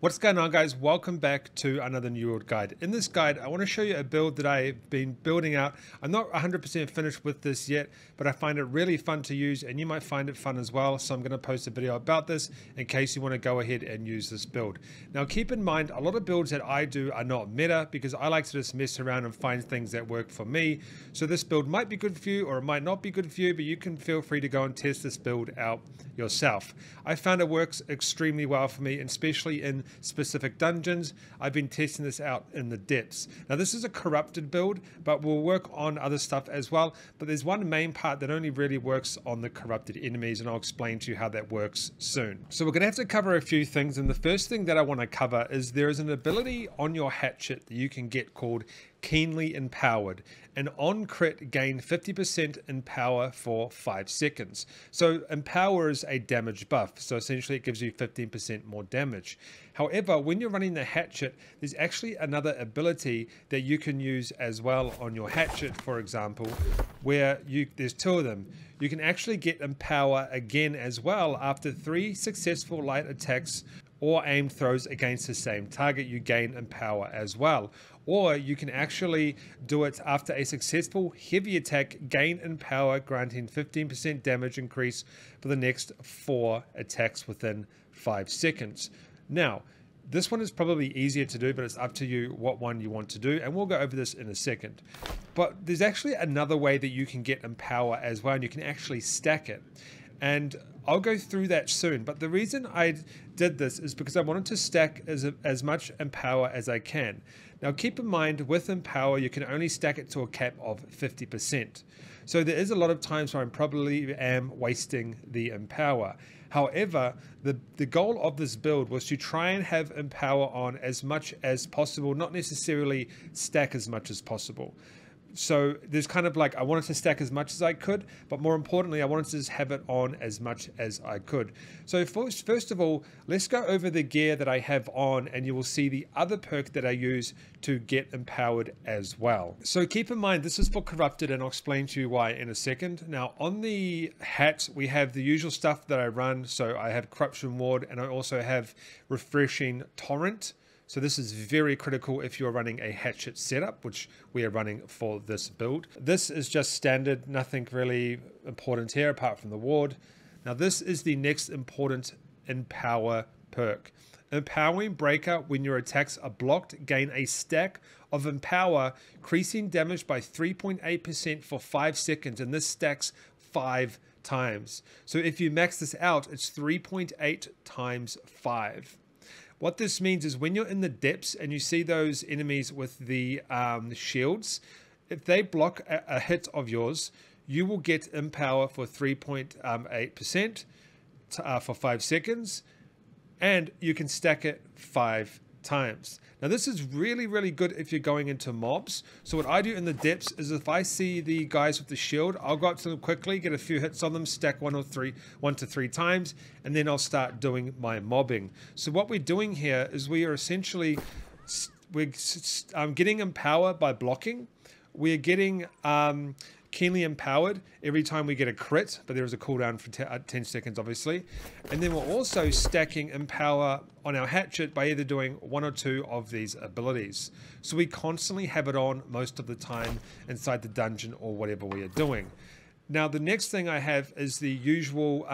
What's going on, guys? Welcome back to another New World guide. In this guide, I want to show you a build that I've been building out. I'm not 100% finished with this yet, but I find it really fun to use, and you might find it fun as well. So I'm going to post a video about this in case you want to go ahead and use this build. Now, keep in mind, a lot of builds that I do are not meta because I like to just mess around and find things that work for me. So this build might be good for you or it might not be good for you, but you can feel free to go and test this build out yourself. I found it works extremely well for me, especially in specific dungeons. I've been testing this out in the depths. Now this is a corrupted build, but we'll work on other stuff as well. But there's one main part that only really works on the corrupted enemies, and I'll explain to you how that works soon. So we're going to have to cover a few things, and the first thing that I want to cover is there is an ability on your hatchet that you can get called Keenly Empowered, and on crit gain 50% in power for 5 seconds. So empower is a damage buff, so essentially it gives you 15% more damage. However, when you're running the hatchet, there's actually another ability that you can use as well on your hatchet, for example, where there's two of them. You can actually get empower again as well after 3 successful light attacks or aimed throws against the same target. You gain empower as well. Or you can actually do it after a successful heavy attack, gain empower, granting 15% damage increase for the next 4 attacks within 5 seconds. Now, this one is probably easier to do, but it's up to you what one you want to do, and we'll go over this in a second. But there's actually another way that you can get empower as well, and you can actually stack it. And I'll go through that soon, but the reason I did this is because I wanted to stack as much empower as I can. Now keep in mind, with empower you can only stack it to a cap of 50%. So there is a lot of times where I probably am wasting the empower. However, the goal of this build was to try and have empower on as much as possible, not necessarily stack as much as possible. So there's kind of like, I wanted to stack as much as I could, but more importantly, I wanted to just have it on as much as I could. So first of all, let's go over the gear that I have on, and you will see the other perk that I use to get empowered as well. So keep in mind, this is for corrupted, and I'll explain to you why in a second. Now on the hat, we have the usual stuff that I run. So I have corruption ward, and I also have refreshing torrent. So this is very critical if you're running a hatchet setup, which we are running for this build. This is just standard, nothing really important here apart from the ward. Now this is the next important empower perk. Empowering breaker. When your attacks are blocked, gain a stack of empower, increasing damage by 3.8% for 5 seconds, and this stacks 5 times. So if you max this out, it's 3.8 times 5. What this means is when you're in the depths and you see those enemies with the shields, if they block a hit of yours, you will get empower for 3.8% for 5 seconds, and you can stack it 5 times. Now this is really, really good if you're going into mobs. So what I do in the depths is if I see the guys with the shield, I'll go up to them quickly, get a few hits on them, stack 1 to 3 times, and then I'll start doing my mobbing. So what we're doing here is we are essentially getting empower by blocking. We're getting keenly empowered every time we get a crit, but there is a cooldown for 10 seconds obviously, and then we're also stacking empower on our hatchet by either doing 1 or 2 of these abilities. So we constantly have it on most of the time inside the dungeon or whatever we are doing. Now the next thing I have is the usual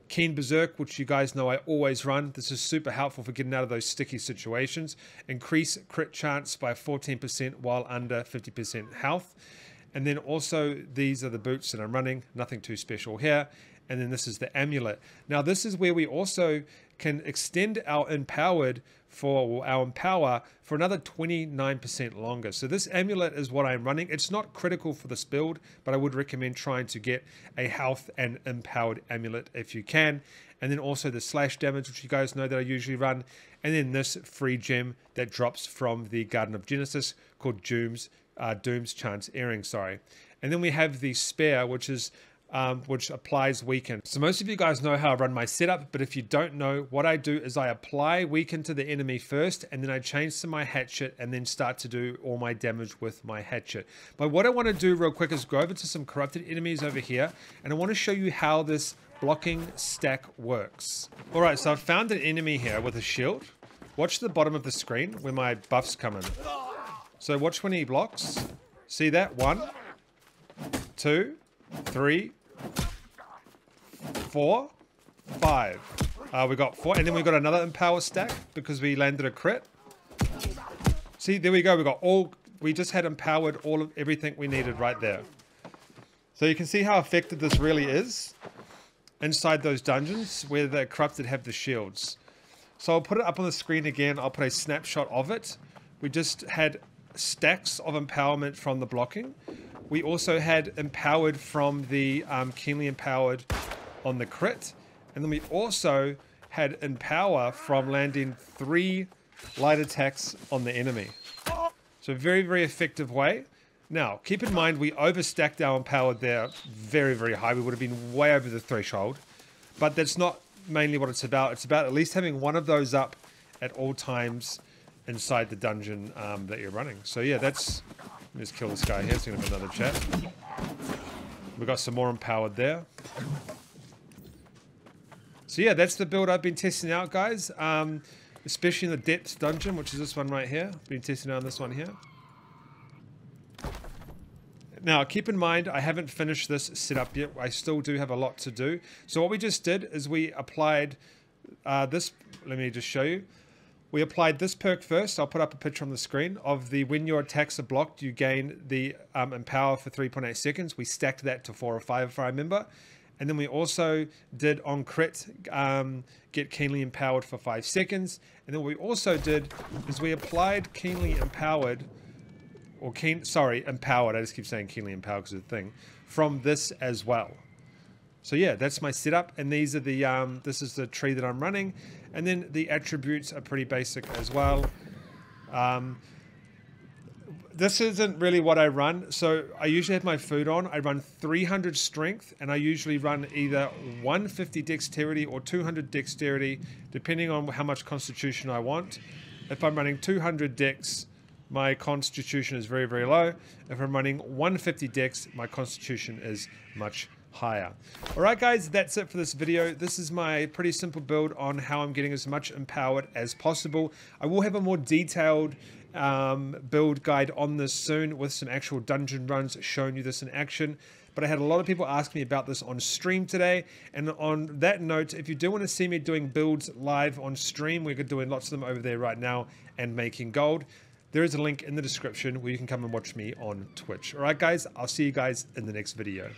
Keen Berserk, which you guys know I always run. This is super helpful for getting out of those sticky situations. Increase crit chance by 14% while under 50% health. And then also these are the boots that I'm running, nothing too special here. And then this is the amulet. Now this is where we also can extend our empower for another 29% longer. So this amulet is what I'm running. It's not critical for this build, but I would recommend trying to get a health and empowered amulet if you can. And then also the slash damage, which you guys know that I usually run. And then this free gem that drops from the Garden of Genesis called Doom's Chance Earring, sorry. And then we have the spare, which applies weaken. So most of you guys know how I run my setup, but if you don't know, what I do is I apply weaken to the enemy first, and then I change to my hatchet and then start to do all my damage with my hatchet. But what I want to do real quick is go over to some corrupted enemies over here, and I want to show you how this blocking stack works. All right, so I've found an enemy here with a shield. Watch the bottom of the screen where my buffs come in. So watch when he blocks. See that? 1, 2, 3, 4, 5. We got 4, and then we got another empower stack because we landed a crit. See, there we go. We got all. We just had empowered all of everything we needed right there. So you can see how effective this really is inside those dungeons where the corrupted have the shields. So I'll put it up on the screen again. I'll put a snapshot of it. We just had stacks of empowerment from the blocking. We also had empowered from the keenly empowered on the crit. And then we also had empower from landing 3 light attacks on the enemy. So very, very effective way. Now, keep in mind, we overstacked our empowered there very, very high. We would have been way over the threshold. But that's not mainly what it's about. It's about at least having one of those up at all times inside the dungeon that you're running. So yeah, that's... Let me just kill this guy here. So we have another chat. We've got some more empowered there. So yeah, that's the build I've been testing out, guys. Especially in the depths dungeon, which is this one right here. Been testing out on this one here. Now, keep in mind, I haven't finished this setup yet. I still do have a lot to do. So what we just did is we applied this. Let me just show you. We applied this perk first. I'll put up a picture on the screen of the when your attacks are blocked, you gain the empower for 3.8 seconds. We stacked that to 4 or 5 if I remember. And then we also did on crit get keenly empowered for 5 seconds. And then what we also did is we applied keenly empowered, or empowered. I just keep saying keenly empowered because of the thing, from this as well. So yeah, that's my setup. And these are the this is the tree that I'm running. And then the attributes are pretty basic as well. This isn't really what I run. So I usually have my food on. I run 300 strength, and I usually run either 150 dexterity or 200 dexterity, depending on how much constitution I want. If I'm running 200 dex, my constitution is very, very low. If I'm running 150 dex, my constitution is much higher. Alright guys, that's it for this video. This is my pretty simple build on how I'm getting as much empowered as possible. I will have a more detailed build guide on this soon with some actual dungeon runs showing you this in action. But I had a lot of people ask me about this on stream today. And on that note, if you do want to see me doing builds live on stream, we're doing lots of them over there right now and making gold. There is a link in the description where you can come and watch me on Twitch. Alright guys, I'll see you guys in the next video.